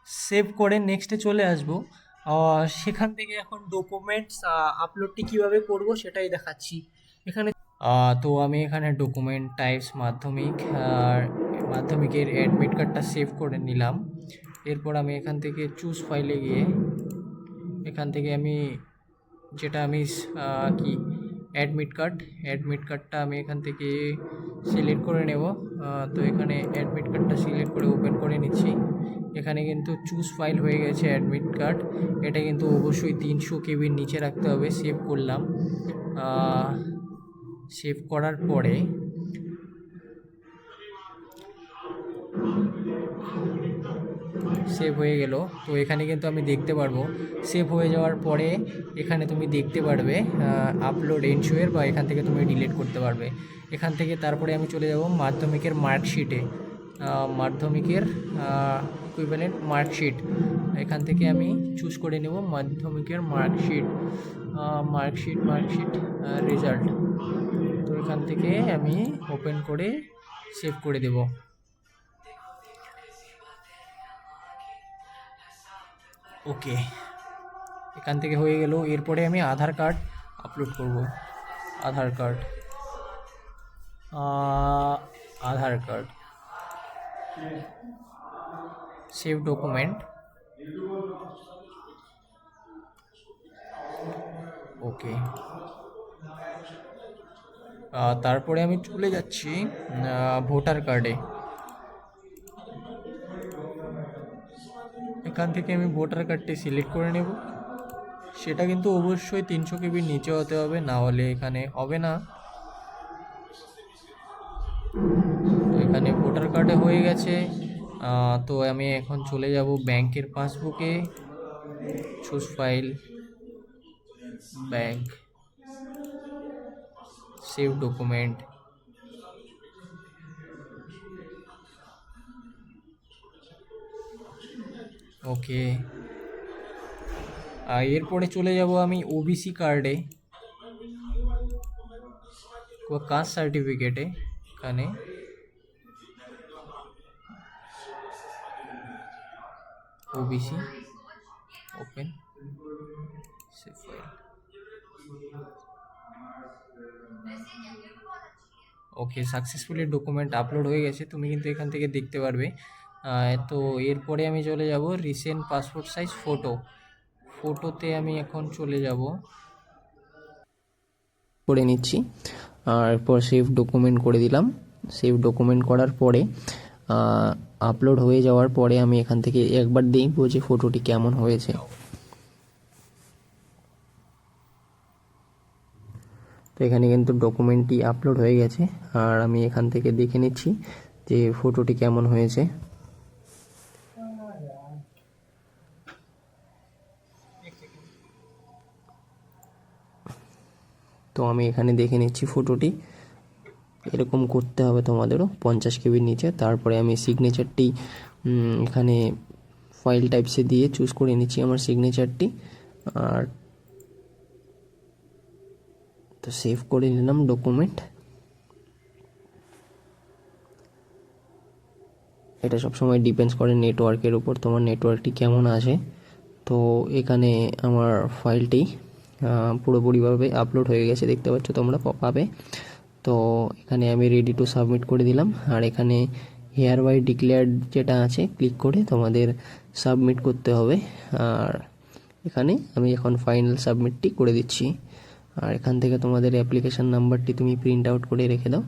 Save করে নেক্সটে চলে আসব। সেখান থেকে এখন ডকুমেন্টস আপলোডটি কিভাবে করব সেটাই দেখাচ্ছি এখানে। তো আমি এখানে ডকুমেন্ট টাইপস মাধ্যমিক, আর মাধ্যমিকের অ্যাডমিট কার্ডটা সেভ করে নিলাম। এরপর আমি এখান থেকে চুজ ফাইলে গিয়ে এখান থেকে আমি যেটা আমি কি অ্যাডমিট কার্ডটা আমি এখান থেকে সিলেক্ট করে নেব। তো এখানে অ্যাডমিট কার্ডটা সিলেক্ট করে ওপেন করে নিচ্ছি। এখানে কিন্তু চুজ ফাইল হয়ে গেছে অ্যাডমিট কার্ড। এটা কিন্তু অবশ্যই 300 কেবির নিচে রাখতে হবে। সেভ করলাম। সেভ করার পরে সেভ হয়ে গেল। তো এখানে কিন্তু আমি দেখতে পারবো সেভ হয়ে যাওয়ার পরে এখানে তুমি দেখতে পারবে আপলোড এনশোয়ার, বা এখান থেকে তুমি ডিলিট করতে পারবে এখান থেকে। তারপরে আমি চলে যাব মাধ্যমিকের মার্কশিটে, মাধ্যমিকের ইকুইভ্যালেন্ট মার্কশিট। এখান থেকে আমি চুজ করে নেব মাধ্যমিকের মার্কশিট রেজাল্ট। তো এখান থেকে আমি ওপেন করে সেভ করে দেব। ওকে, এখান থেকে হয়ে গেল। এরপরে আমি আধার কার্ড আপলোড করব। আধার কার্ড সেভ ডকুমেন্ট। ওকে, তারপরে আমি চলে যাচ্ছি ভোটার কার্ডে। এখান থেকে আমি ভোটার কার্ডটি সিলেক্ট করে নেব। সেটা কিন্তু অবশ্যই 300 কেবির নিচে হতে হবে, না হলে এখানে হবে না। তো এখানে ভোটার কার্ডে হয়ে গেছে। তো আমি এখন চলে যাব ব্যাংকের পাসবুকে। Choose file, bank, save document. Okay, এরপরে চলে যাব আমি ওবিসি কার্ডে, কাস্ট সার্টিফিকেটে। এখানে OBC, open, save file. Okay, successfully document upload হয়ে গেছে, তুমি কিন্তু এখান থেকে দেখতে পারবে। তো এরপরে আমি চলে যাব রিসেন্ট পাসপোর্ট সাইজ ফটোতে আমি এখন চলে যাব, করে নিচ্ছি। আর এরপর সেভ ডকুমেন্ট করে দিলাম। সেভ ডকুমেন্ট করার পরে আপলোড হয়ে যাওয়ার পরে আমি এখান থেকে একবার দেখব যে ফটোটি কেমন হয়েছে। তো এখানে কিন্তু ডকুমেন্টটি আপলোড হয়ে গেছে, আর আমি এখান থেকে দেখে নিচ্ছি যে ফটোটি কেমন হয়েছে। তো আমি এখানে দেখে নিচ্ছি ফটোটি। এরকম করতে হবে তোমাদেরও 50 কেবির নিচে। তারপরে আমি সিগনেচারটি এখানে ফাইল টাইপসে দিয়ে চুজ করে নিচ্ছি আমার সিগনেচারটি। আর তো সেভ করে নিলাম ডকুমেন্ট। এটা সবসময় ডিপেন্ডস করে নেটওয়ার্কের উপর, তোমার নেটওয়ার্কটি কেমন আছে। তো এখানে আমার ফাইলটি পুরোপুরিভাবে আপলোড হয়ে গেছে, দেখতে পাচ্ছ তোমরা পাবে। তো এখানে আমি রেডি টু সাবমিট করে দিলাম। আর এখানে হেয়ার বাই ডিক্লেয়ার্ড যেটা আছে, ক্লিক করে তোমাদের সাবমিট করতে হবে। আর এখানে আমি এখন ফাইনাল সাবমিটটি করে দিচ্ছি। আর এখান থেকে তোমাদের অ্যাপ্লিকেশান নাম্বারটি তুমি প্রিন্ট আউট করে রেখে দাও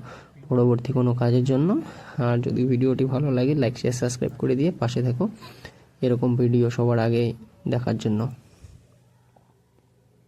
পরবর্তী কোনো কাজের জন্য। আর যদি ভিডিওটি ভালো লাগে লাইক শেয়ার সাবস্ক্রাইব করে দিয়ে পাশে থেকো এরকম ভিডিও সবার আগে দেখার জন্য।